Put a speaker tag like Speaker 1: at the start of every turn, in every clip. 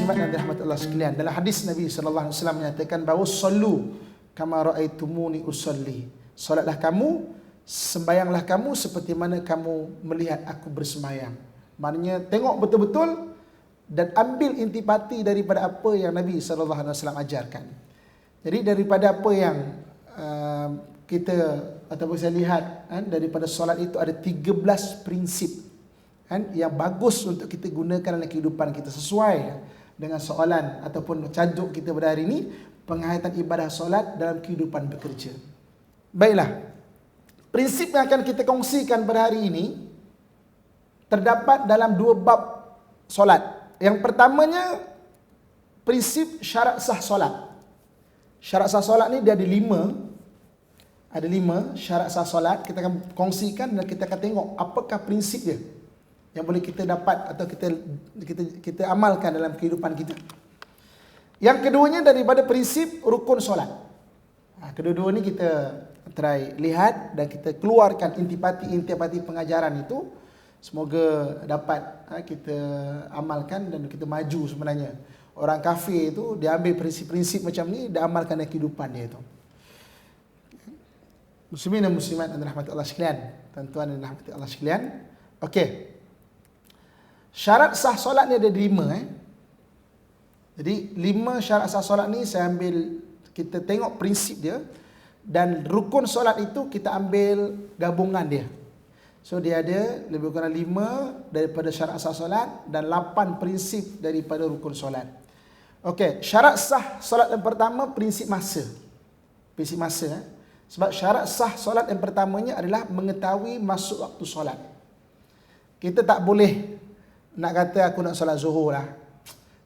Speaker 1: muslimat dan dirahmati Allah sekalian, dalam hadis Nabi sallallahu alaihi wasallam menyatakan bahawa sallu kama raaitumuni usalli. Solatlah kamu, sembayanglah kamu seperti mana kamu melihat aku bersembayang. Maknanya tengok betul-betul dan ambil intipati daripada apa yang Nabi sallallahu alaihi wasallam ajarkan. Jadi daripada apa yang kita ataupun saya lihat daripada solat itu ada 13 prinsip yang bagus untuk kita gunakan dalam kehidupan kita, sesuai dengan soalan ataupun tajuk kita pada hari ini, penghayatan ibadah solat dalam kehidupan bekerja. Baiklah, prinsip yang akan kita kongsikan pada hari ini terdapat dalam 2 bab solat. Yang pertamanya, prinsip syarat sah solat. Syarat sah solat ni dia ada 5. Ada 5 syarat sah solat. Kita akan kongsikan dan kita akan tengok apakah prinsip dia yang boleh kita dapat atau kita amalkan dalam kehidupan kita. Yang keduanya daripada prinsip rukun solat. Kedua-dua ni kita try lihat dan kita keluarkan intipati pengajaran itu. Semoga dapat kita amalkan dan kita maju sebenarnya. Orang kafir itu dia ambil prinsip-prinsip macam ni, dia amalkan dalam kehidupan dia itu. Muslimin dan muslimat dan rahmat Allah sekalian, tuan-tuan dan rahmat Allah sekalian. Okey. Syarat sah solat ni ada 5. Jadi 5 syarat sah solat ni saya ambil, kita tengok prinsip dia, dan rukun solat itu kita ambil gabungan dia. So dia ada lebih kurang 5 daripada syarat sah solat dan 8 prinsip daripada rukun solat. Okey, syarat sah solat yang pertama prinsip masa. Prinsip masa. Sebab syarat sah solat yang pertamanya adalah mengetahui masuk waktu solat. Kita tak boleh nak kata aku nak solat zuhur lah,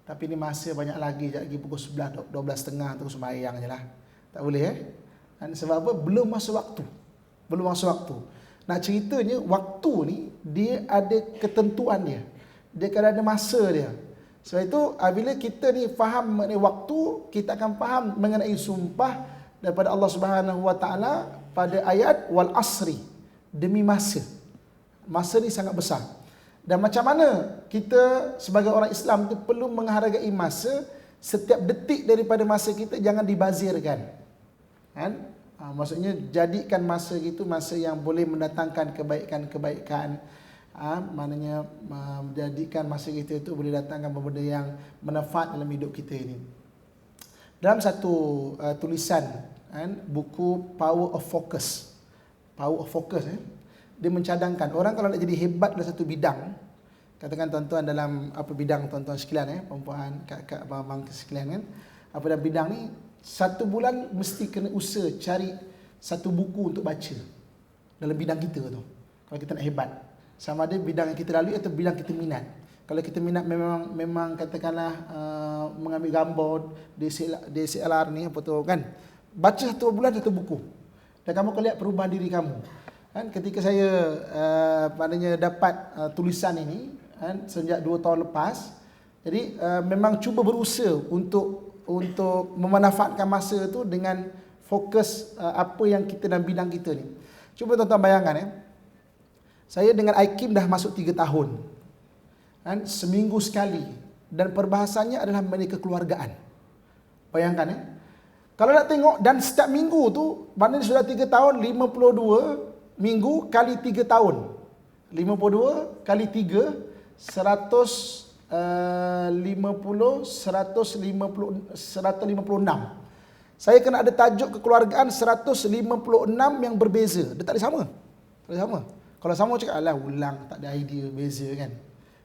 Speaker 1: tapi ni masa banyak lagi, sekejap lagi pukul 11, 12.30 terus sembahyang je lah. Tak boleh sebab apa? Belum masuk waktu. Belum masuk waktu. Nak ceritanya, waktu ni dia ada ketentuan dia. Dia akan ada masa dia. Sebab itu apabila kita ni faham mengenai waktu, kita akan faham mengenai sumpah daripada Allah Subhanahu Wa Taala pada ayat wal asri, demi masa. Masa ni sangat besar. Dan macam mana kita sebagai orang Islam tu perlu menghargai masa, setiap detik daripada masa kita jangan dibazirkan. Maksudnya jadikan masa itu masa yang boleh mendatangkan kebaikan-kebaikan. Maknanya menjadikan masa kita itu boleh datangkan benda yang manfaat dalam hidup kita ini. Dalam satu tulisan buku Power of Focus. Dia mencadangkan orang kalau nak jadi hebat dalam satu bidang, katakan tuan-tuan dalam apa bidang tuan-tuan sekalian perempuan, kakak, abang sekalian apa dalam bidang ni, 1 bulan mesti kena usaha cari satu buku untuk baca dalam bidang kita tu. Kalau kita nak hebat, sama ada bidang yang kita lalui atau bidang kita minat. Kalau kita minat memang katakanlah mengambil gambar DSLR ni apa tu kan, baca 1 bulan 1 buku dan kamu akan lihat perubahan diri kamu. Ketika saya maknanya dapat tulisan ini sejak 2 tahun lepas, jadi memang cuba berusaha untuk memanfaatkan masa itu dengan fokus apa yang kita dalam bidang kita ni. Cuba tuan-tuan bayangkan saya dengan IKIM dah masuk 3 tahun. Seminggu sekali, dan perbahasannya adalah mengenai kekeluargaan. Bayangkan kalau nak tengok, dan setiap minggu tu maknanya sudah 3 tahun, 52 minggu kali 3 tahun. 52 kali 3 156. Saya kena ada tajuk kekeluargaan 156 yang berbeza. Dia tak ada sama. Tak ada sama. Kalau sama cakap alah ulang, tak ada idea, beza kan.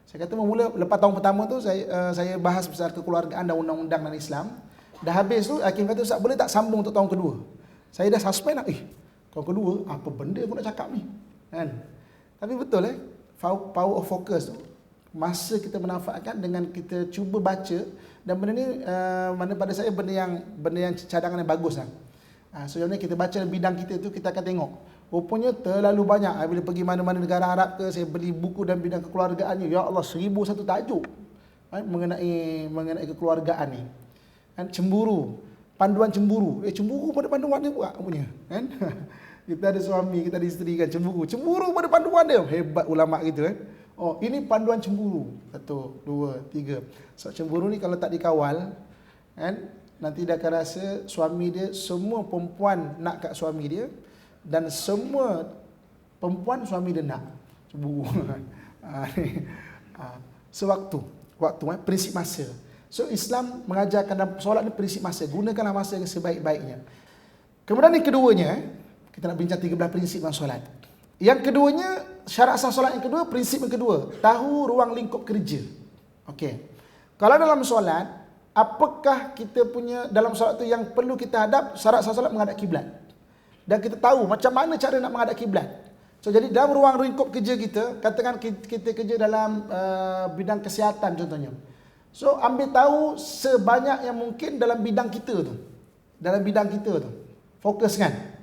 Speaker 1: Saya kata mula lepas tahun pertama tu saya bahas pasal kekeluargaan dan undang-undang dalam Islam. Dah habis tu hakim kata Ustaz boleh tak sambung untuk tahun kedua. Saya dah suspend lah. Tahun kedua apa benda aku nak cakap ni kan. Tapi betul power of focus tu, masa kita manfaatkan dengan kita cuba baca, dan benda ni mana pada saya benda yang cadangan yang bagus lah. Sebenarnya kita baca bidang kita tu, kita akan tengok rupanya terlalu banyak. Bila pergi mana-mana negara Arab ke, saya beli buku dalam bidang kekeluargaannya, ya Allah 1001 tajuk mengenai kekeluargaan ni. Cemburu, panduan cemburu. Cemburu pada panduan dia buat punya kan. Kita ada suami, kita ada isteri kan, cemburu pada panduan dia. Hebat ulama kita Oh, ini panduan cemburu. 1, 2, 3. So cemburu ni kalau tak dikawal, kan, nanti dia akan rasa suami dia, semua perempuan nak kat suami dia dan semua perempuan suami dia nak. Cemburu. Sewaktu, prinsip masa. So Islam mengajarkan dalam solat ni prinsip masa. Gunakanlah masa yang sebaik-baiknya. Kemudian yang keduanya, kita nak bincang 13 prinsip dalam solat. Yang keduanya, syarat sah solat yang kedua, prinsip yang kedua, tahu ruang lingkup kerja. Okey. Kalau dalam solat, apakah kita punya dalam solat tu yang perlu kita hadap? Syarat sah solat menghadap kiblat. Dan kita tahu macam mana cara nak menghadap kiblat. So jadi dalam ruang lingkup kerja kita, katakan kita kerja dalam bidang kesihatan contohnya. So ambil tahu sebanyak yang mungkin dalam bidang kita tu. Dalam bidang kita tu. Fokus kan?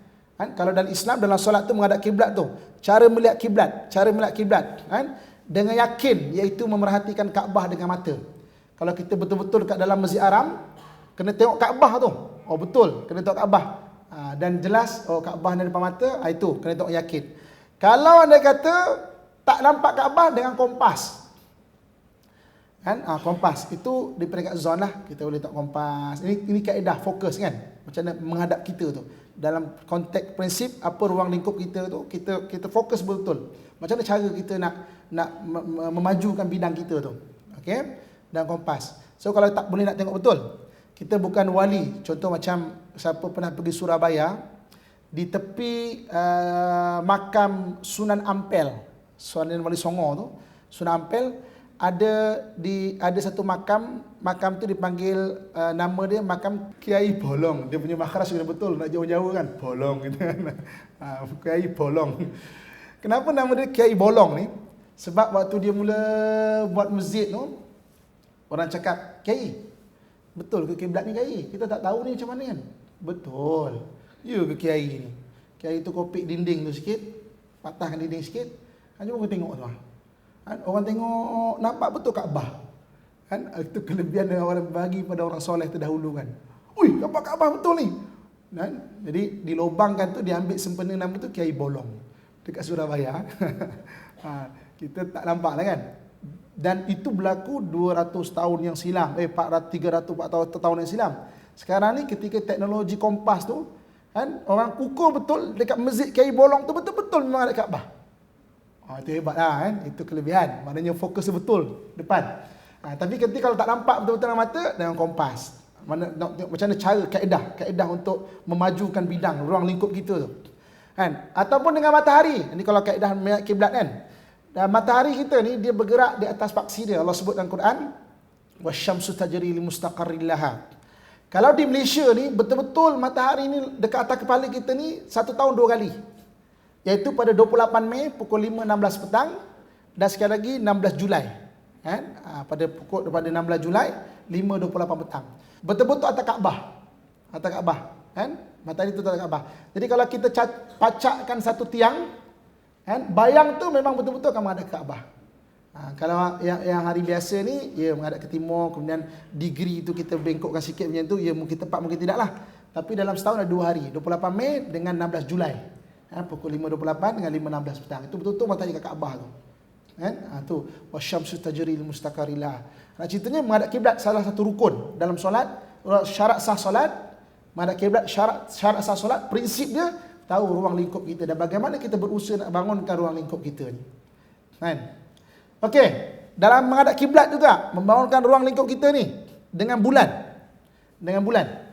Speaker 1: Kalau dalam Islam, dalam solat tu menghadap kiblat tu, cara melihat kiblat, kan? Dengan yakin, iaitu memerhatikan Kaabah dengan mata. Kalau kita betul-betul kat dalam Masjid Haram, kena tengok Kaabah tu. Oh betul, kena tengok Kaabah. Dan jelas, oh Kaabah di depan mata, itu kena tengok yakin. Kalau anda kata tak nampak Kaabah, dengan kompas. Kan? Kompas itu di peringkat zon lah, kita boleh tengok kompas. Ini kaedah fokus kan, macam mana menghadap kita tu. Dalam konteks prinsip apa ruang lingkup kita tu, kita fokus betul. Macam mana cara kita nak memajukan bidang kita tu. Okey? Dan kompas. So kalau tak boleh nak tengok betul, kita bukan wali. Contoh macam siapa pernah pergi Surabaya, di tepi makam Sunan Ampel, Sunan Wali Songo tu, Sunan Ampel, ada satu makam tu dipanggil nama dia makam Kiai Bolong. Dia punya makhraj sudah betul, nak jauh-jauh kan, Bolong gitu kan. Kiai Bolong. Kenapa nama dia Kiai Bolong ni? Sebab waktu dia mula buat masjid tu, orang cakap, "Kiai, betul ke kiblat ni Kiai? Kita tak tahu ni macam mana kan?" Betul. Ya ke Kiai ni? Kiai tu kopik dinding tu sikit, patahkan dinding sikit. Jom kita tengok tu. Orang tengok nampak betul Kaabah. Kan? Itu kelebihan yang orang bagi pada orang soleh terdahulu kan. Ui, nampak Kaabah betul ni. Kan? Jadi dilobangkan tu, diambil sempena nama tu Kiai Bolong dekat Surabaya. Kita tak nampak lah kan. Dan itu berlaku 200 tahun yang silam, 300-400 tahun yang silam. Sekarang ni ketika teknologi kompas tu, kan, orang ukur betul dekat masjid Kiai Bolong tu betul-betul memang ada Kaabah. Itu hebat lah kan. Itu kelebihan. Maknanya fokus betul depan. Tapi ketika kalau tak nampak betul-betul dengan mata, dengan kompas. Macam mana cara, kaedah untuk memajukan bidang, ruang lingkup kita tu. Kan? Ataupun dengan matahari. Ini kalau kaedah kiblat kan. Dan matahari kita ni, dia bergerak di atas paksi dia. Allah sebut dalam Quran, wasyamsu tajri limustaqarrin laha. Kalau di Malaysia ni, betul-betul matahari ni dekat atas kepala kita ni 1 tahun 2 kali. Iaitu pada 28 Mei pukul 5.16 petang dan sekali lagi 16 Julai. Kan? Pada 16 Julai 5.28 petang. Betul-betul atas Kaabah. Atas Kaabah, kan? Matahari itu atas Kaabah. Jadi kalau kita pacakkan satu tiang, kan? Bayang tu memang betul-betul akan menghadap ke Kaabah. Kalau yang hari biasa ni, ya menghadap ke timur, kemudian degree tu kita bengkokkan sikit macam tu, ya mungkin tepat mungkin tidaklah. Tapi dalam setahun ada 2 hari, 28 Mei dengan 16 Julai. Pukul 5.28 dengan 5.16 petang. Itu betul-betul matahari ke Kaabah tu. Kan? Tu wasyamsu tajri limustaqarrin laha. Ceritanya menghadap kiblat salah satu rukun dalam solat, syarat sah solat. Menghadap kiblat syarat sah solat, prinsip dia tahu ruang lingkup kita dan bagaimana kita berusaha nak bangunkan ruang lingkup kita ni. Kan? Okey, dalam menghadap kiblat juga membangunkan ruang lingkup kita ni dengan bulan. Dengan bulan.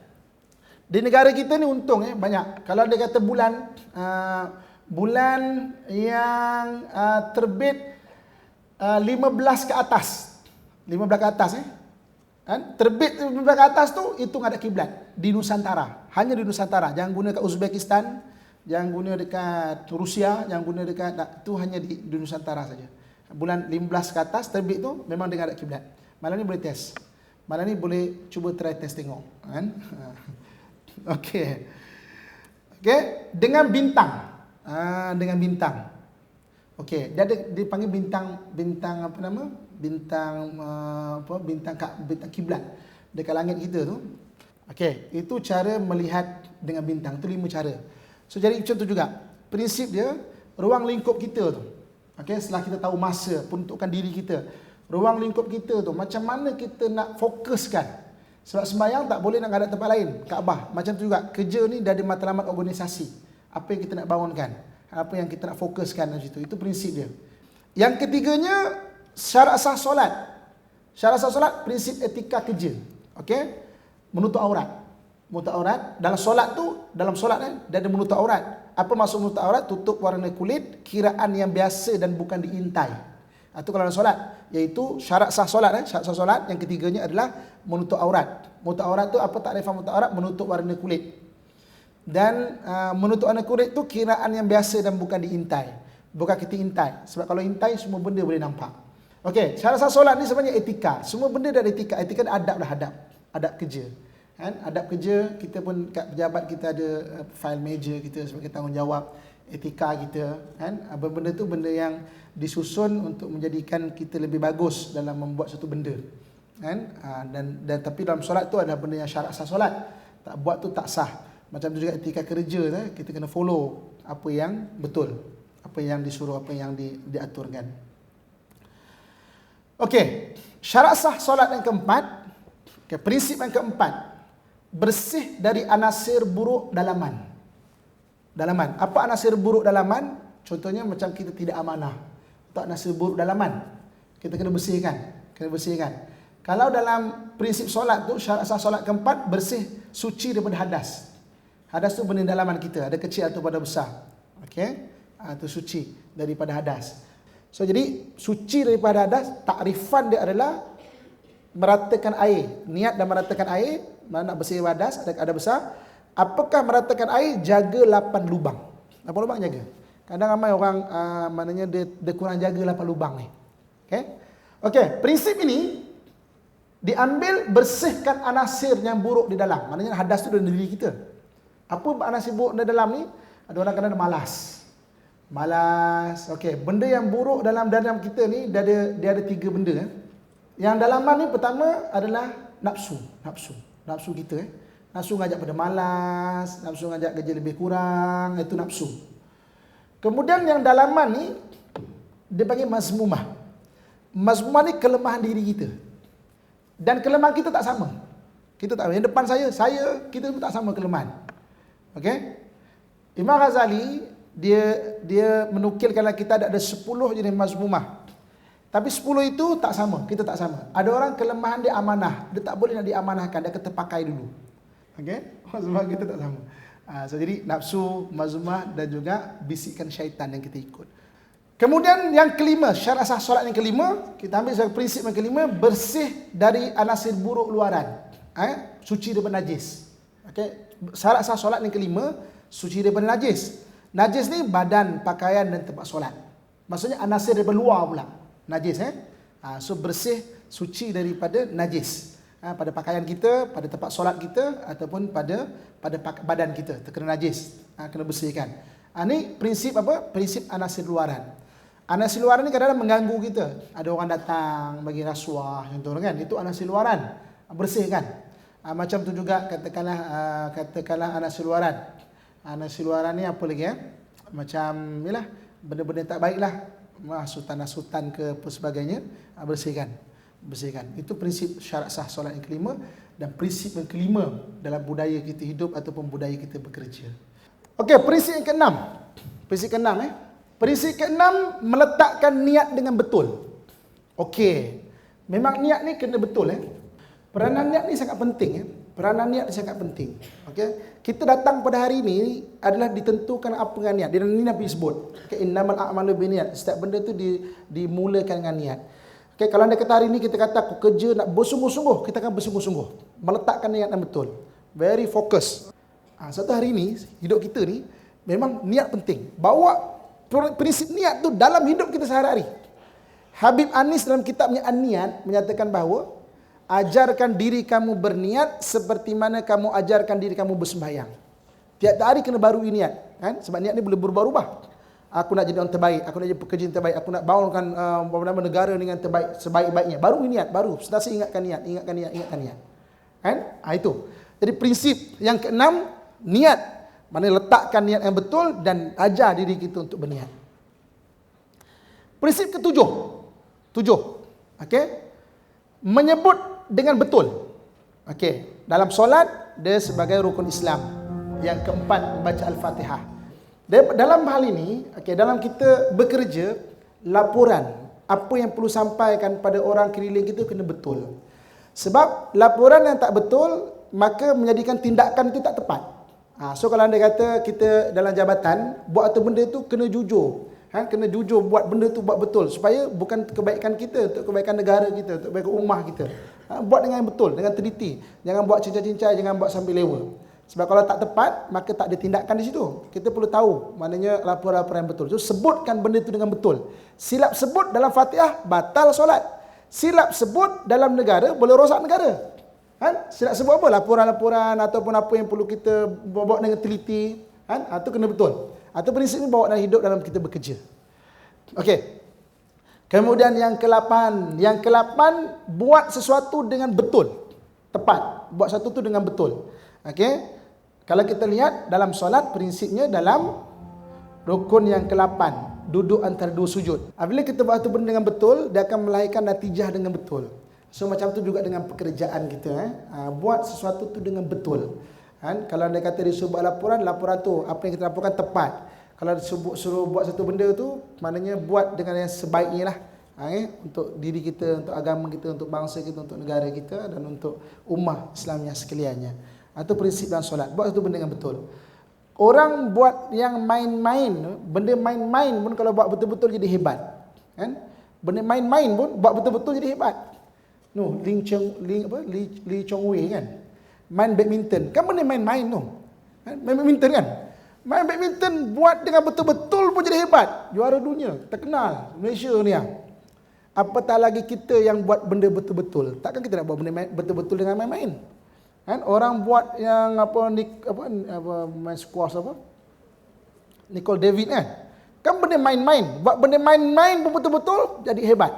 Speaker 1: Di negara kita ni untung banyak. Kalau dia kata bulan yang terbit 15 ke atas. 15 ke atas kan? Terbit 15 ke atas tu itu menghadap kiblat di Nusantara. Hanya di Nusantara. Jangan guna kat Uzbekistan, jangan guna dekat Rusia, jangan guna dekat tu hanya di Nusantara saja. Bulan 15 ke atas terbit tu memang dengan hadap kiblat. Malam ni boleh test. Malam ni boleh cuba try test tengok, kan? Okey. Dengan bintang. Dengan bintang. Okey, dia dipanggil bintang apa nama? Bintang kiblat dekat langit kita tu. Okey, itu cara melihat dengan bintang. Itu 5 cara. So jadi contoh juga. Prinsip dia ruang lingkup kita tu. Okey, setelah kita tahu masa, peruntukan diri kita, ruang lingkup kita tu, macam mana kita nak fokuskan. Sebab sembahyang tak boleh nak ngadap tempat lain, Kaabah. Macam tu juga, kerja ni dah ada matlamat organisasi. Apa yang kita nak bangunkan, apa yang kita nak fokuskan dalam situ. Itu prinsip dia. Yang ketiganya, syarat sah solat. Syarat sah solat, prinsip etika kerja. Okey? Menutup aurat. Menutup aurat. Dalam solat tu, dalam solat dia ada menutup aurat. Apa maksud menutup aurat? Tutup warna kulit, kiraan yang biasa dan bukan diintai. Itu kalau dalam solat. Iaitu syarat sah solat. Syarat sah solat yang ketiganya adalah menutup aurat. Menutup aurat tu apa takrifan menutup aurat? Menutup warna kulit. Dan menutup warna kulit tu kiraan yang biasa dan bukan diintai. Bukan kita intai. Sebab kalau intai, semua benda boleh nampak. Okey, syarat sah solat ni sebenarnya etika. Semua benda dah ada etika. Etika ni adab lah, adab. Adab kerja. Kan? Adab kerja, kita pun kat pejabat kita ada file manager kita sebagai tanggungjawab etika kita. Kan? Benda tu benda yang disusun untuk menjadikan kita lebih bagus dalam membuat satu benda. Kan? Dan tapi dalam solat tu ada benda yang syarat sah solat. Tak buat tu tak sah. Macam tu juga etika kerja, kita kena follow apa yang betul, apa yang disuruh, apa yang diaturkan. Okey, syarat sah solat yang keempat, prinsip yang keempat, bersih dari anasir buruk dalaman. Dalaman. Apa anasir buruk dalaman? Contohnya macam kita tidak amanah. Tak anasir buruk dalaman. Kita kena bersihkan. Kena bersihkan. Kalau dalam prinsip solat tu, syarat sah solat keempat, bersih, suci daripada hadas. Hadas tu benda dalaman kita. Ada kecil atau pada besar. Okey? Itu suci daripada hadas. So jadi, suci daripada hadas, takrifan dia adalah meratakan air. Niat dan meratakan air, mana nak bersih hadas, ada besar. Apakah meratakan air? Jaga 8 lubang. 8 lubang jaga. Kadang ramai orang maknanya dia kurang jaga 8 lubang ni. Okey? Okey, prinsip ini diambil bersihkan anasir yang buruk di dalam. Maknanya hadas tu dalam diri kita. Apa anasir buruk di dalam ni? Ada orang kadang malas. Malas. Okey, benda yang buruk dalam kita ni dia ada 3 benda. Yang dalaman ni pertama adalah nafsu. Nafsu kita. Nafsu ngajak pada malas, nafsu ngajak kerja lebih kurang, itu nafsu. Kemudian yang dalaman ni dia panggil mazmumah. Mazmumah ni kelemahan diri kita. Dan kelemahan kita tak sama. Kita tak sama. Yang depan kita pun tak sama kelemahan. Okey? Imam Ghazali dia menukilkan kita ada 10 jenis mazmumah. Tapi 10 itu tak sama, kita tak sama. Ada orang kelemahan dia amanah, dia tak boleh nak diamanahkan, dia kata pakai dulu. Okey? Sebab kita tak sama. So jadi nafsu, mazmumah dan juga bisikan syaitan yang kita ikut. Kemudian yang kelima, syarat sah solat yang kelima, kita ambil sebagai prinsip yang kelima, bersih dari anasir buruk luaran. Suci daripada najis. Okey? Syarat sah solat yang kelima, suci daripada najis. Najis ni badan, pakaian dan tempat solat. Maksudnya anasir daripada luar pula. Najis. So bersih, suci daripada najis. Pada pakaian kita, pada tempat solat kita, ataupun pada badan kita, terkena najis. Kena bersihkan. Ini prinsip apa? Prinsip anasir luaran. Anasir luaran ni kadang-kadang mengganggu kita. Ada orang datang bagi rasuah, contoh kan? Itu anasir luaran. Bersihkan. Macam tu juga katakanlah anasir luaran. Anasir luaran ni apa lagi Macam yalah, benda-benda tak baik lah. Hasutan-hasutan ke apa sebagainya, bersihkan. Itu prinsip syarat sah solat yang kelima. Dan prinsip yang kelima dalam budaya kita hidup ataupun budaya kita bekerja. Okey, prinsip yang keenam. Prinsip keenam, meletakkan niat dengan betul. Okey, memang niat ni kena betul. Peranan niat ni sangat penting. Peranan niat ni sangat penting. Okey, kita datang pada hari ini adalah ditentukan apa dengan niat. Dia ni Nabi sebut, innamal a'malu binniyat. Setiap benda tu dimulakan dengan niat. Okey, kalau anda kata hari ini kita kata aku kerja nak bersungguh-sungguh, kita akan bersungguh-sungguh. Meletakkan niat yang betul. Very focus. Satu hari ini hidup kita ni memang niat penting. Bawa prinsip niat tu dalam hidup kita sehari-hari. Habib Anis dalam kitabnya An-Niyat menyatakan bahawa ajarkan diri kamu berniat seperti mana kamu ajarkan diri kamu bersembahyang. Tiap hari kena barui niat, kan? Sebab niat ni boleh berubah-ubah. Aku nak jadi orang terbaik, aku nak jadi pekerja yang terbaik, aku nak bangunkan negara dengan terbaik, sebaik-baiknya. Baru niat, baru sentiasa ingatkan niat. Kan? Itu. Jadi prinsip yang keenam, niat. Mana letakkan niat yang betul dan ajar diri kita untuk berniat. Prinsip ketujuh. Okey. Menyebut dengan betul. Okey. Dalam solat, dia sebagai rukun Islam. Yang keempat, membaca Al-Fatihah. Dalam hal ini, dalam kita bekerja, laporan apa yang perlu sampaikan pada orang keliling kita kena betul. Sebab laporan yang tak betul, maka menjadikan tindakan itu tak tepat. So kalau anda kata kita dalam jabatan, buat satu benda tu kena jujur. Kena jujur buat benda tu buat betul. Supaya bukan kebaikan kita, untuk kebaikan negara kita, untuk kebaikan rumah kita. Buat dengan betul, dengan teliti. Jangan buat cincai-cincai, jangan buat sambil lewa. Sebab kalau tak tepat, maka tak ada tindakan di situ. Kita perlu tahu maknanya laporan-laporan yang betul. So, sebutkan benda itu dengan betul. Silap sebut dalam Fatihah, batal solat. Silap sebut dalam negara, boleh rosak negara. Silap sebut apa? Laporan-laporan ataupun apa yang perlu kita bawa dengan teliti. Itu kena betul. Atau prinsip ini bawa dalam hidup dalam kita bekerja. Okey. Kemudian yang ke-8. Yang ke-8, buat sesuatu dengan betul. Tepat. Buat sesuatu itu dengan betul. Okey. Kalau kita lihat dalam solat, prinsipnya dalam rukun yang ke-8, duduk antara dua sujud. Apabila kita buat satu benda dengan betul, dia akan melahirkan natijah dengan betul. So macam tu juga dengan pekerjaan kita. Buat sesuatu tu dengan betul. Kalau anda kata disuruh buat laporan tu apa yang kita laporkan tepat. Kalau suruh buat satu benda tu, maknanya buat dengan yang sebaiknya lah. Untuk diri kita, untuk agama kita, untuk bangsa kita, untuk negara kita dan untuk ummah Islamnya sekaliannya. Atau prinsip dalam solat, buat satu benda dengan betul. Orang buat yang main-main, benda main-main pun kalau buat betul-betul jadi hebat. Benda main-main pun buat betul-betul jadi hebat. Lee Chong Wei kan, main badminton, kan benda main-main tu. Main badminton kan, main badminton buat dengan betul-betul pun jadi hebat, juara dunia, terkenal Malaysia ni. Apatah lagi kita yang buat benda betul-betul. Takkan kita nak buat benda betul-betul dengan main-main? Orang buat yang main squash Nicole David kan benda main-main. Buat benda main-main pun betul-betul jadi hebat.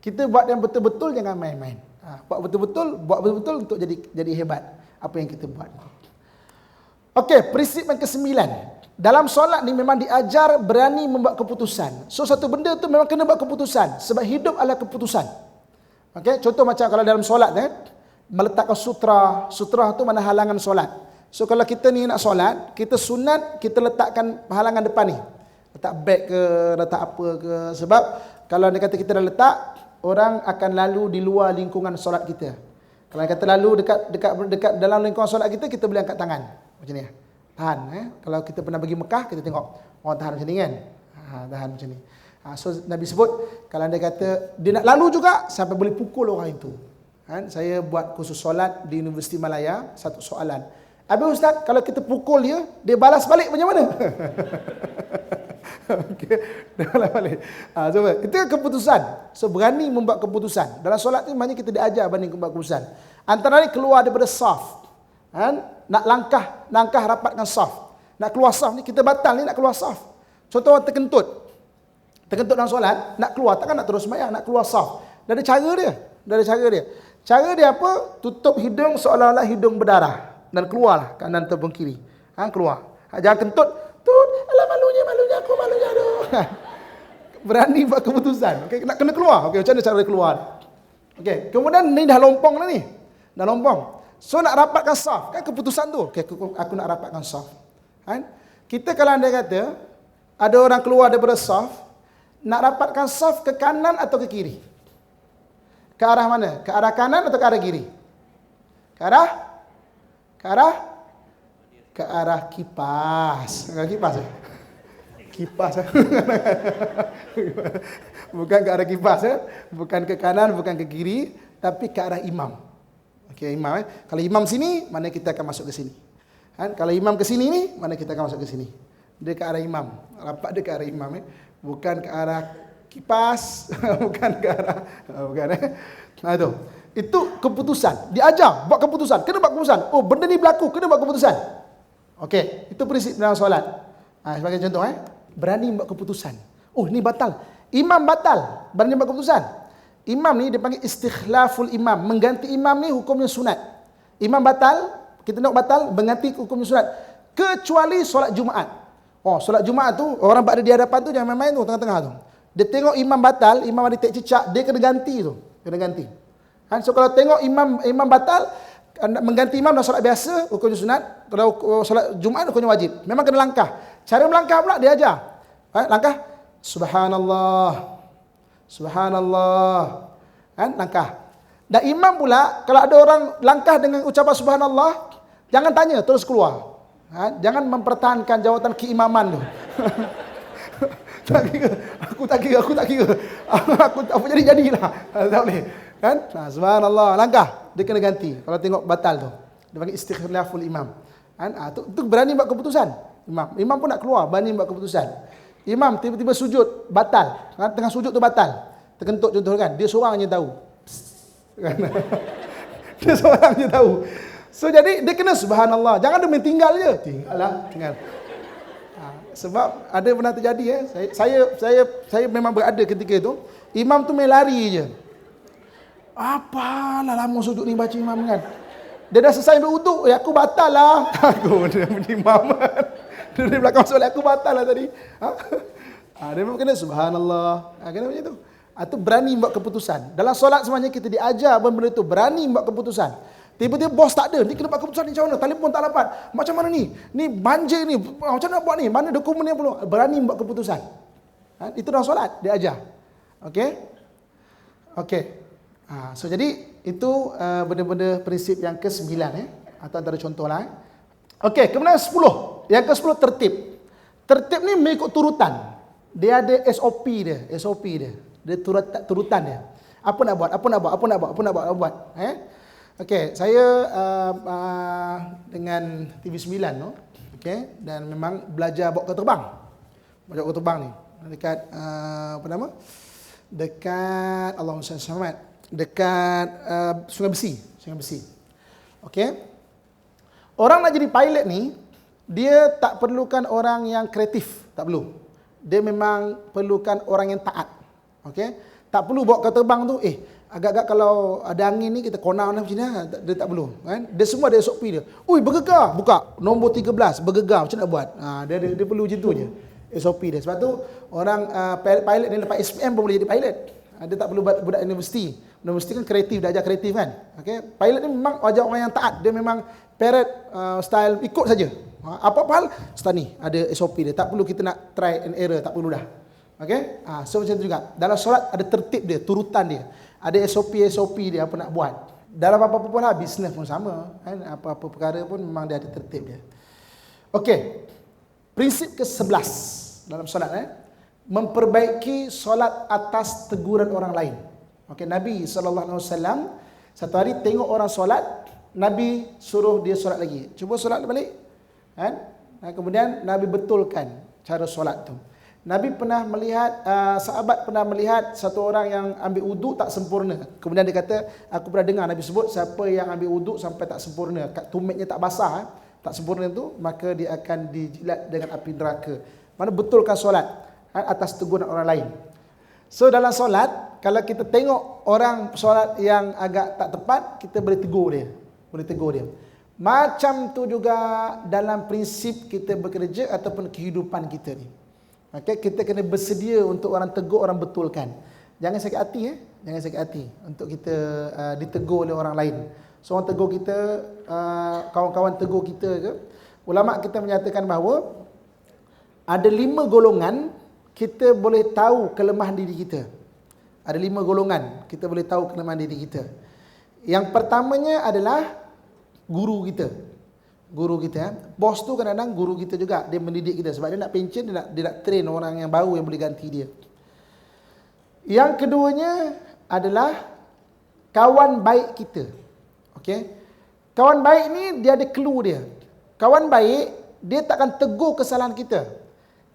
Speaker 1: Kita buat yang betul-betul, jangan main-main. Buat betul-betul untuk jadi hebat apa yang kita buat. Okey, prinsip yang ke-9. Dalam solat ni memang diajar berani membuat keputusan. So satu benda tu memang kena buat keputusan, sebab hidup adalah keputusan. Okey, contoh macam kalau dalam solat meletakkan sutra tu mana halangan solat. So kalau kita ni nak solat, kita sunat kita letakkan halangan depan ni. Letak beg ke, letak apa ke. Sebab kalau dia kata kita dah letak, orang akan lalu di luar lingkungan solat kita. Kalau dia kata lalu dekat dalam lingkungan solat kita, kita boleh angkat tangan. Macam ni. Tahan. Kalau kita pernah pergi Mekah, kita tengok orang tahan macam ni kan. Tahan macam ni. So Nabi sebut, kalau dia kata dia nak lalu juga sampai boleh pukul orang itu. Saya buat kursus solat di Universiti Malaya, satu soalan. Habis Ustaz, kalau kita pukul dia balas balik macam mana? Okey, dia balas balik. Itu keputusan. So berani membuat keputusan. Dalam solat ni maknanya kita diajar berani membuat keputusan. Antara ni keluar daripada saf. Nak langkah rapatkan saf. Nak keluar saf ni kita batal ni nak keluar saf. Contoh orang terkentut dalam solat, nak keluar, takkan nak terus sembahyang, nak keluar saf. Dah ada cara dia. Cara dia apa? Tutup hidung seolah-olah hidung berdarah dan keluarlah kanan ataupun kiri. Keluar. Jangan kentut. Alah malunya aku aduh. Berani buat keputusan. Okey, nak kena keluar. Okey, macam mana cara dia keluar? Okey, kemudian ni dah lompong dah ni. Dah lompong. So nak rapatkan saf, kan keputusan tu. Okey, aku nak rapatkan saf. Kita kalau anda kata ada orang keluar daripada saf, nak rapatkan saf ke kanan atau ke kiri? Ke arah mana? Ke arah kanan atau ke arah kiri? Ke arah kipas. Kipas. Bukan ke arah kipas bukan ke kanan, bukan ke kiri, tapi ke arah imam. Okey, imam Kalau imam sini, mana kita akan masuk ke sini. Kalau imam ke sini ni, mana kita akan masuk ke sini. Dia ke arah imam. Rapat dia ke arah imam bukan ke arah kipas, bukan ke arah itu keputusan. Diajar buat keputusan, kena buat keputusan. Oh, benda ni berlaku, kena buat keputusan. Okey, itu prinsip dalam solat. Sebagai contoh berani buat keputusan. Oh, ni batal. Imam batal, berani buat keputusan. Imam ni dia panggil istikhlaful imam, mengganti imam ni hukumnya sunat. Imam batal, kita nak batal mengganti hukumnya sunat, kecuali solat Jumaat. Solat Jumaat tu orang berada di hadapan tu jangan main-main tu, tengah-tengah tu. Dia tengok imam batal, imam ada tek cicak, dia kena ganti tu. Kena ganti. Kan? So kalau tengok imam batal, mengganti imam dalam solat biasa, rukunnya sunat. Kalau solat Jumaat, rukunnya wajib. Memang kena langkah. Cara melangkah pula dia ajar. Langkah. Subhanallah. Subhanallah. Kan? Langkah. Dan imam pula, kalau ada orang langkah dengan ucapan subhanallah, jangan tanya, terus keluar. Jangan mempertahankan jawatan keimaman tu. Tak kira, aku tak kira. Aku tak apa jadilah. Tak boleh. Kan? Subhanallah, langkah. Dia kena ganti. Kalau tengok batal tu. Dia panggil istikhlaful imam. Kan? Tu berani buat keputusan. Imam pun nak keluar, berani buat keputusan. Imam tiba-tiba sujud, batal. Kan? Tengah sujud tu batal. Terkentut contoh kan. Dia seorang je tahu. Dia seorang je tahu. So jadi dia kena subhanallah. Jangan dia main tinggal je. Tinggal. Sebab ada pernah terjadi saya memang berada ketika itu. Imam tu main lari je. Apalah lama sujud ni baca imam kan. Dia dah selesai berwuduk, aku batal lah. Aku dia punya imam. Dia di belakang solat, aku batal lah tadi. Dia memang kena subhanallah. Kena macam tu. Itu berani buat keputusan. Dalam solat sebenarnya kita diajar benda itu, berani buat keputusan. Tiba-tiba bos tak ada, ni kena buat keputusan ni macam mana? Telefon tak dapat. Macam mana ni? Ni banjir ni. Macam mana nak buat ni? Mana dokumen yang perlu? Berani buat keputusan. Itu dalam solat dia ajar. Okey. So jadi itu benda-benda prinsip yang ke-9 atau antara contohlah. Okey, kemudian 10. Yang ke-10 tertib. Tertib ni mengikut turutan. Dia ada SOP dia. Dia turutan dia. Apa nak buat. Okey, saya dengan TV9 tu. Okey, dan memang belajar bawa kapal terbang. Belajar kapal terbang ni dekat dekat Allahumma salli Muhammad, dekat Sungai Besi. Okey. Orang nak jadi pilot ni, dia tak perlukan orang yang kreatif, tak perlu. Dia memang perlukan orang yang taat. Okey. Tak perlu bawa kapal terbang tu, agak-agak kalau ada angin ni kita konar macam ni, dia tak perlu kan. Dia semua ada SOP dia. Bergegar, buka nombor 13, bergegar macam nak buat. Dia perlu macam tu je. SOP dia. Sebab tu orang pilot ni lepas SPM pun boleh jadi pilot. Dia tak perlu budak universiti. Universiti kan kreatif, dah ajar kreatif kan. Okey, pilot ni memang ajar orang yang taat. Dia memang parrot style ikut saja. Apa-apa hal start ni ada SOP dia. Tak perlu kita nak try and error, tak perlu dah. Okey? So macam tu juga. Dalam solat ada tertib dia, turutan dia. Ada SOP dia apa nak buat. Dalam apa-apa pun lah, bisnes pun sama. Kan? Apa-apa perkara pun memang dia ada tertib dia. Okey. Prinsip ke-11 dalam solat. Memperbaiki solat atas teguran orang lain. Okey, Nabi SAW satu hari tengok orang solat, Nabi suruh dia solat lagi. Cuba solat balik. Kan? Kemudian Nabi betulkan cara solat tu. Nabi pernah melihat, sahabat pernah melihat satu orang yang ambil wuduk tak sempurna. Kemudian dia kata, aku pernah dengar Nabi sebut, siapa yang ambil wuduk sampai tak sempurna, tumitnya tak basah, tak sempurna itu, maka dia akan dijilat dengan api neraka. Mana betulkan solat atas teguran orang lain. So dalam solat, kalau kita tengok orang solat yang agak tak tepat, kita boleh tegur dia. Macam tu juga dalam prinsip kita bekerja ataupun kehidupan kita ni. Okay, kita kena bersedia untuk orang tegur, orang betulkan. Jangan sakit hati jangan sakit hati untuk kita ditegur oleh orang lain. So orang tegur kita, kawan-kawan tegur kita ke, ulama kita menyatakan bahawa ada 5 golongan kita boleh tahu kelemahan diri kita. Ada 5 golongan kita boleh tahu kelemahan diri kita. Yang pertamanya adalah guru kita. Guru kita, bos tu kadang-kadang guru kita juga, dia mendidik kita sebab dia nak pencen, dia nak train orang yang baru yang boleh ganti dia. Yang keduanya adalah kawan baik kita. Okey. Kawan baik ni dia ada clue dia. Kawan baik dia takkan tegur kesalahan kita.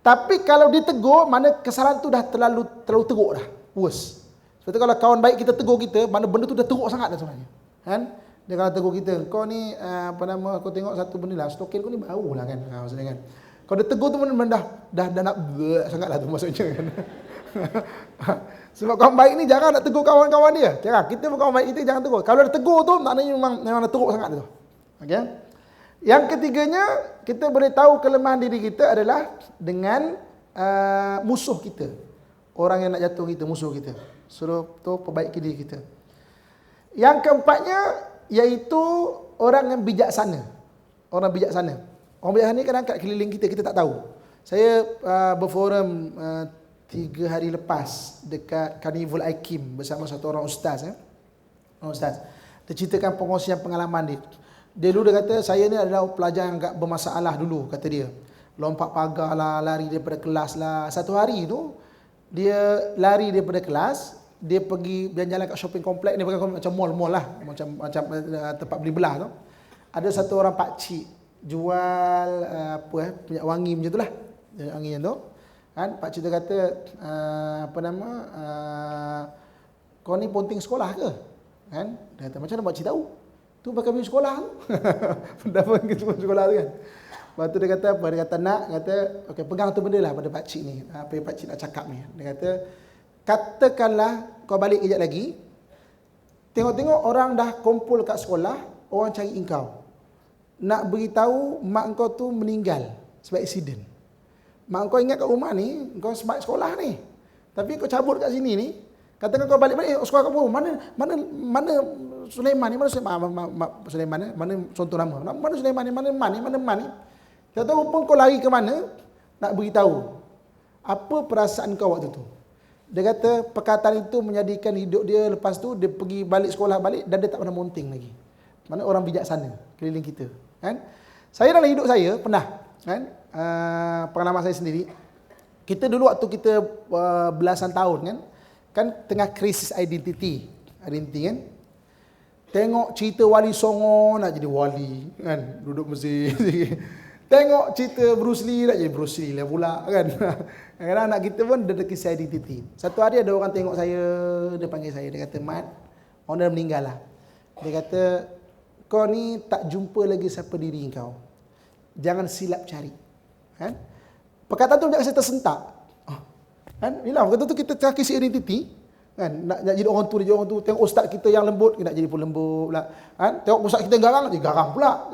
Speaker 1: Tapi kalau dia tegur, mana kesalahan tu dah terlalu teruk dah. Worse. Sebab tu kalau kawan baik kita tegur kita, mana benda tu dah teruk sangat dah sebenarnya. Kan? Dia kalau tegur kita, kau ni aku tengok satu benda lah, stokin kau ni bau lah kan. Maksudnya kan. Kalau dia tegur tu benda dah nak sangat lah tu maksudnya kan. Sebab kawan baik ni jangan nak tegur kawan-kawan dia. Jangan. Kita pun kawan baik kita jangan tegur. Kalau dia tegur tu maknanya memang dah teruk sangat tu. Okey. Yang ketiganya, kita boleh tahu kelemahan diri kita adalah dengan musuh kita. orang yang nak jatuh kita, musuh kita. Suruh tu perbaiki diri kita. Yang keempatnya iaitu orang yang bijaksana. Orang bijaksana. Orang bijaksana ni kadang kat keliling kita, kita tak tahu. Saya berforum 3 hari lepas dekat Carnival IKIM bersama satu orang ustaz. Orang ustaz. Dia ceritakan pengongsian pengalaman dia. Dia dulu dia kata, saya ni adalah pelajar yang agak bermasalah dulu, kata dia. Lompat pagar lah, lari daripada kelas lah. Satu hari tu, dia lari daripada kelas, dia pergi jalan-jalan kat shopping kompleks ni, bukan macam mall lah, macam tempat beli belah tu. Ada satu orang pakcik jual minyak wangi macam tu lah. Minyak wangi macam tu. Kan, pakcik tu kata, kau ni ponting sekolah ke? Kan? Dia kata, macam mana pakcik tahu? Tu pakai baju sekolah tu. Pendapat ke sekolah tu kan. Lepas tu dia kata apa? Dia kata okey, pegang tu benda lah pada pakcik ni. Apa yang pakcik nak cakap ni. Dia kata, katakanlah kau balik kejap lagi, tengok-tengok orang dah kumpul kat sekolah, orang cari engkau. Nak beritahu mak engkau tu meninggal sebab aksiden. Mak engkau ingat kat rumah ni, engkau sebab sekolah ni. Tapi kau cabut kat sini ni, katakan kau balik-balik sekolah kamu, mana Sulaiman ni, mana Sulaiman ni, mana contoh nama. Mana Sulaiman ni, mana Man ni. Tak tahu pun kau lari ke mana, nak beritahu. Apa perasaan kau waktu tu? Dia kata perkataan itu menjadikan hidup dia, lepas tu dia pergi balik sekolah balik dan dia tak pernah monting lagi. Mana orang bijaksana keliling kita, kan? Saya dalam hidup saya pernah, kan? Pengalaman saya sendiri. Kita dulu waktu kita belasan tahun kan tengah krisis identiti kan. Tengok cerita Wali Songo nak jadi wali, kan? Duduk masjid. Tengok cerita Bruce Lee nak jadi Bruce Lee lah pula, kan? Kadang-kadang anak kita pun ada kisah identiti. Satu hari ada orang tengok saya, dia panggil saya, dia kata, "Mat, orang dah meninggal lah." Dia kata, "Kau ni tak jumpa lagi siapa diri kau. Jangan silap cari." Kan? Perkataan tu saya tersentak. Kan? Inilah waktu tu kita tengah kisah identiti. Kan? Nak jadi orang tu, tengok ustaz kita yang lembut, nak jadi pun lembut pula. Kan? Tengok ustaz kita garang, jadi garang pula.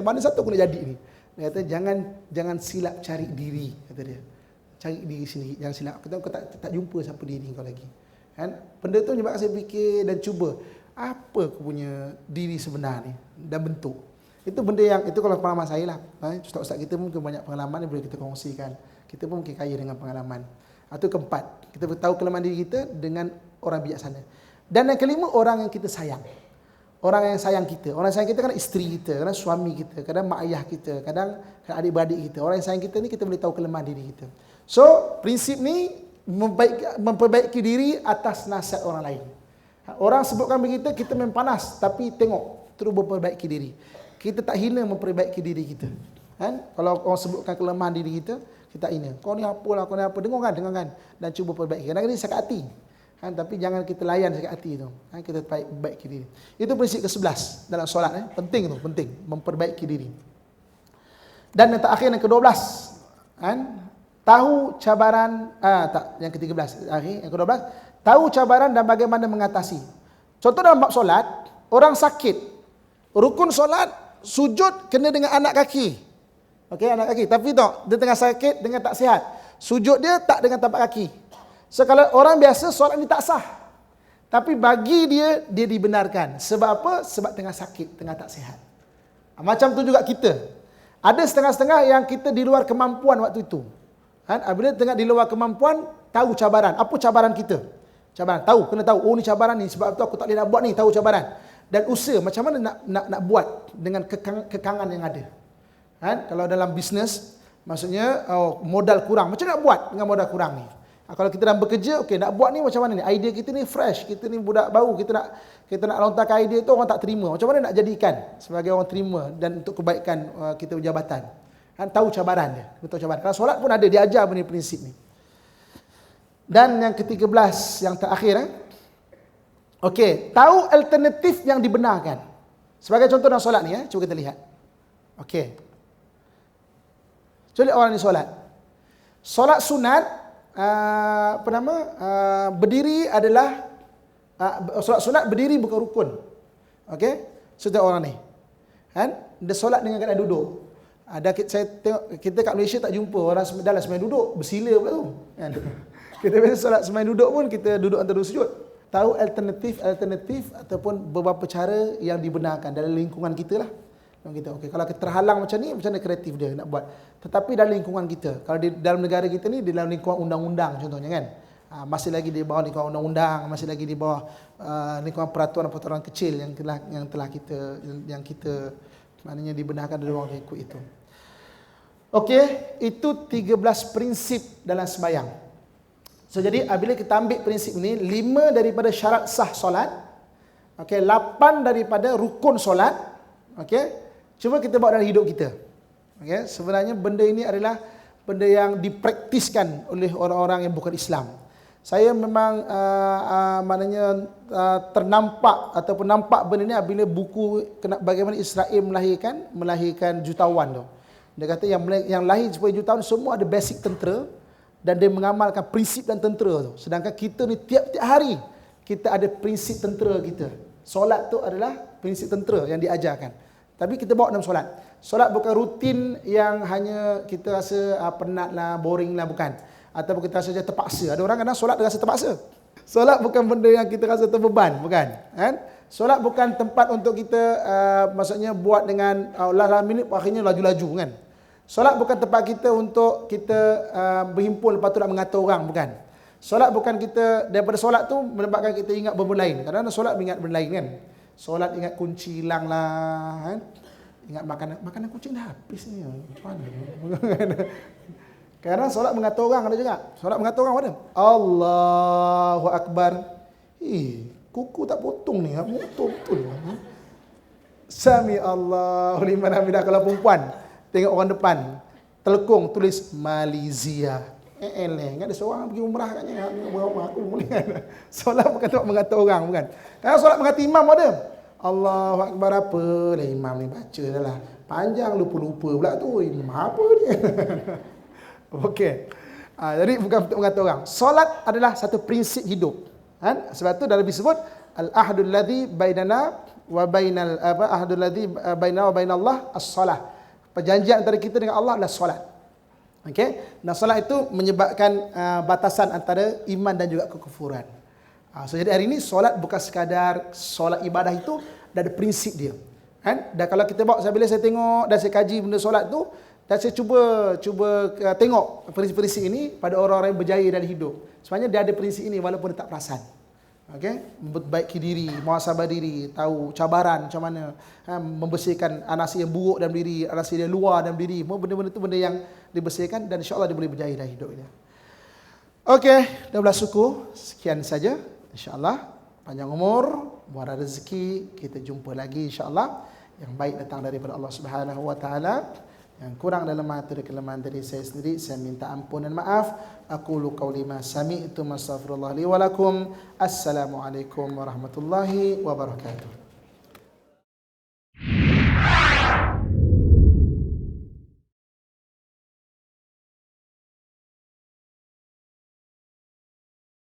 Speaker 1: Mana satu aku nak jadi ni? Dia kata, jangan silap cari diri, kata dia. Cari diri sendiri, jangan silap. Kau tak jumpa siapa diri kau lagi. Kan? Benda tu menyebabkan saya fikir dan cuba, apa aku punya diri sebenar ni dan bentuk. Itu benda yang, itu kalau pengalaman saya lah. Ustaz-ustaz kita mungkin banyak pengalaman yang boleh kita kongsikan. Kita pun mungkin kaya dengan pengalaman. Itu keempat, kita tahu kelemahan diri kita dengan orang bijaksana. Dan yang kelima, orang yang kita sayang. Orang yang sayang kita. Orang yang sayang kita kadang isteri kita, kadang suami kita, kadang mak ayah kita, kadang adik-beradik kita. Orang yang sayang kita ni, kita boleh tahu kelemahan diri kita. So, prinsip ni memperbaiki diri atas nasihat orang lain. Orang sebutkan begitu, kita memang panas, tapi tengok, terus memperbaiki diri. Kita tak hina memperbaiki diri kita. Kan? Kalau orang sebutkan kelemahan diri kita, kita hina. Kau ni apalah, kau ni apa. Dengarkan. Dan cuba perbaiki. Kadang-kadang sakit hati. Kan? Tapi jangan kita layan sakit hati tu. Kan? Kita perbaiki diri. Itu prinsip ke-11 dalam solat. Penting tu, penting. Memperbaiki diri. Dan yang terakhir, yang ke-12. Kan? Tahu cabaran, yang ke-13. Yang ke-12. Tahu cabaran dan bagaimana mengatasi. Contoh dalam bab solat, orang sakit. Rukun solat, sujud kena dengan anak kaki. Okey, anak kaki. Tapi dia tengah sakit, dengan tak sihat. Sujud dia tak dengan tapak kaki. So, kalau orang biasa, solat ni tak sah. Tapi bagi dia dibenarkan. Sebab apa? Sebab tengah sakit, tengah tak sihat. Macam tu juga kita. Ada setengah-setengah yang kita di luar kemampuan waktu itu. Kan? Bila tengah di luar kemampuan, tahu cabaran. Apa cabaran kita? Cabaran. Tahu, kena tahu. Oh, ni cabaran ni. Sebab tu aku tak boleh nak buat ni. Tahu cabaran. Dan usaha macam mana nak buat dengan kekangan yang ada. Kan? Kalau dalam bisnes, maksudnya modal kurang. Macam nak buat dengan modal kurang ni? Kalau kita dalam bekerja, okey, nak buat ni macam mana ni? Idea kita ni fresh, kita ni budak baru, kita nak lontarkan idea tu, orang tak terima. Macam mana nak jadikan sebagai orang terima dan untuk kebaikan kita jabatan? Kan? Tahu cabaran dia. Tahu cabaran. Kalau solat pun ada, diajar benda prinsip ni. Dan yang ke-13, yang terakhir, okey, tahu alternatif yang dibenarkan. Sebagai contoh dalam solat ni, cuba kita lihat. Okey. Contoh orang ni solat. Solat sunat, berdiri adalah solat sunat berdiri bukan rukun. Okey? Contoh orang ni. Kan? Dia solat dengan keadaan duduk. Saya tengok kita kat Malaysia tak jumpa orang dalam sembahyang duduk, bersila pula tu. Kan? Kita biasa solat sembahyang duduk pun kita duduk antara dua sujud. Tahu alternatif ataupun beberapa cara yang dibenarkan dalam lingkungan kita lah. Kita okey, kalau kita terhalang macam ni, macam mana kreatif dia nak buat. Tetapi dalam lingkungan kita, kalau di dalam negara kita ni, di dalam lingkungan undang-undang contohnya kan, masih lagi di bawah lingkungan undang-undang, masih lagi di bawah lingkungan peraturan-peraturan kecil yang kita maknanya dibenarkan dari orang ikut itu. Okey, itu 13 prinsip dalam sembahyang. So jadi bila kita ambil prinsip ini, 5 daripada syarat sah solat, okey, 8 daripada rukun solat, okey. Cuba kita bawa dalam hidup kita. Okay? Sebenarnya benda ini adalah benda yang dipraktiskan oleh orang-orang yang bukan Islam. Saya memang maknanya ternampak ataupun nampak benda ini bila buku bagaimana Israel melahirkan jutawan tu. Dia kata yang lahir supaya jutawan semua ada basic tentera dan dia mengamalkan prinsip dan tentera tu. Sedangkan kita ni tiap-tiap hari kita ada prinsip tentera kita. Solat tu adalah prinsip tentera yang diajarkan. Tapi kita bawa dalam solat. Solat bukan rutin yang hanya kita rasa penat lah, boring lah, bukan. Ataupun kita rasa terpaksa. Ada orang kadang solat rasa terpaksa. Solat bukan benda yang kita rasa terbeban, bukan. Kan? Solat bukan tempat untuk kita maksudnya buat dengan last minute akhirnya laju-laju kan. Solat bukan tempat kita untuk kita berhimpun lepas tu nak mengata orang, bukan. Solat bukan kita, daripada solat tu menyebabkan kita ingat benda lain. Kadang-kadang solat ingat benda lain kan. Solat ingat kunci hilang lah kan? Ingat makanan kucing dah habis ni. Macam mana? Kadang solat mengata orang ada juga. Solat mengata orang ada. Allahu Akbar. Kuku tak potong ni. Betul-betul. Sami Allahu liman hamidah. Kalau perempuan tengok orang depan telekung tulis Malaysia. Ingat ada seorang pergi umrah katnya. Aku boleh kan. Solat bukan tempat mengata orang, bukan. Kalau solat mengata imam ada. Allahu Akbar apa dah imam ni baca dah lah. Panjang lupa-lupa pula tu. Imam apa dia? Okey. Jadi bukan untuk mengata orang. Solat adalah satu prinsip hidup. Kan? Sebab tu dalam disebut al-ahdul ladzi bainana wa bainal ahdul ladzi bainana wa bainallah as-salah. Perjanjian antara kita dengan Allah adalah solat. Okey. Nah, solat itu menyebabkan batasan antara iman dan juga kekufuran. So jadi hari ini solat bukan sekadar solat ibadah, itu dah ada prinsip dia. Kan? Dan kalau kita bawa, bila saya tengok dan saya kaji benda solat tu, dan saya cuba tengok prinsip-prinsip ini pada orang-orang yang berjaya dalam hidup. Sebenarnya dia ada prinsip ini walaupun dia tak perasan. Okey, memperbaiki diri, muhasabah diri, tahu cabaran macam mana, membersihkan anasir yang buruk dalam diri, anasir yang luar dalam diri. Semua benda-benda itu benda yang dibersihkan dan insya-Allah dia boleh berjaya dalam hidupnya. Okey, 12 suku, sekian saja. InsyaAllah, panjang umur, murah rezeki, kita jumpa lagi insyaAllah. Yang baik datang daripada Allah Subhanahu Wa Taala. Yang kurang dalam materi kelemahan dari saya sendiri, saya minta ampun dan maaf. Aqulu qawli ma sami'tum, astaghfirullah li wa lakum. Assalamualaikum warahmatullahi wabarakatuh.